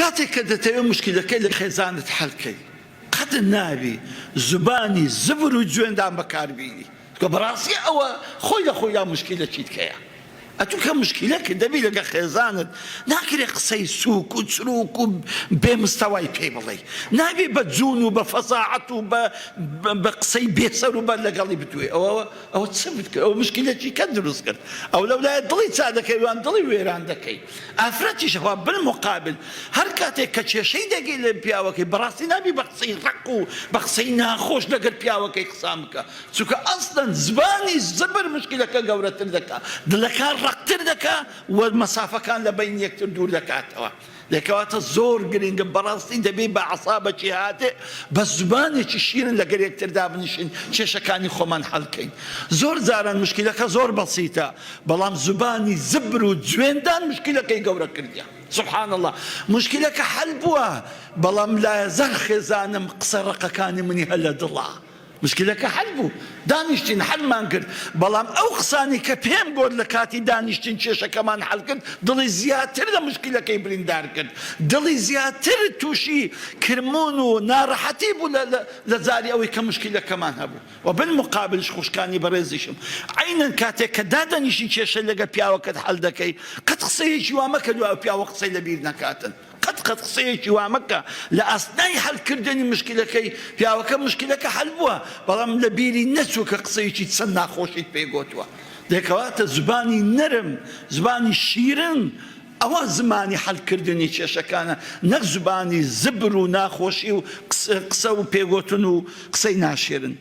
کاتێک کە دەتەوێت مشکلەکەی لە خێزانت حەڵکەی قەت نابی زبانی زبر و جوێندان بەکاربیری کە بەڕاستی ئەوە خۆی لە خۆی یا مشکلە چیت کەیە ئەتو کە مشکلەکە دەبی لەگە خێزانت ناکرێ قسەی سووک و چروک و بێمستەوای پێی بڵێ نابێ بە جوون و بە فەساحەت و بە قسەی بێسەر و بە لەگەڵی بتوێ ئەوە چ بکرد ئەوە مشکلەکی کە دروست کرد ئەو لەولایە دڵی چا دەکەی وان دڵی وێران دەکەی ئافرەتیشەوە بالمقابل هەر کاتێک کە کێشەی دەگەی لە پیاوەکەی بەڕاستی نابی بە قسەی ڕق و بە قسەی ناخۆش لەگەر پیاوەکەی قسام بکە چونکە ئەسڵەن زبانی زبر مشکلەکە گەورەتر دەکات دڵەکان ڕقتر دەکا و مەسافەکان لە بین یەکتر دوور دەکاتەوە دەکەواتە زۆر گرنگە بەڕاستی دەبێت بە عەسابەکی هاتێ بە زبانێکی شیرن لەگەر یەکتردا بنشین کێشەکانی خۆمان حەڵکەین زۆر جاران مشکلەکە زۆر بەسیتە بەڵام زبانی زبر و جوێندان مشکلەکەی گەورە کردیە سبحان الله مشکلەکە حەل بووە بەڵام لایەزەر خێزانم قسە ڕقەکانی منی هەلە دڵە مشکلەکە حەل بوو دانیشتین حەلمان کرد بەڵام ئەو قسانی کە پێم گۆت لە کاتی دانیشتین کێشەکەمان حەل کرد دڵی زیاتر لە مشکلەکەی بریندار کرد دڵی زیاتر تووشی کرمون و ناڕەحەتی بوو لە جاری ئەوەی کە مشکلەکەمان هەبوو و بالمقابلش خوشکانی بەڕێزیشم عینەن کاتێک کە دادەنیشی کێشە لەگە پیاوەکەت حەل دەکەی قەت قسەیەکی وا مەکە دوای پیاوە قسەی لەبیر نەکاتن قەت قسەیەکی وا مەکە لە ئەسنای حەلکردنی مشکلەکەی پیاوەکە مشکلەکە حەل بووە بەڵام لە بیری نەچوو کە قسەیەکی چەند ناخۆشیت پێگوتووە دەکەواتە زبانی نەرم زبانی شیرن ئەوە زمانی حەلکردنی کێشەکانە نەک زبانی زبر و ناخۆشی و قسە و پێگوتن و قسەی ناشێرن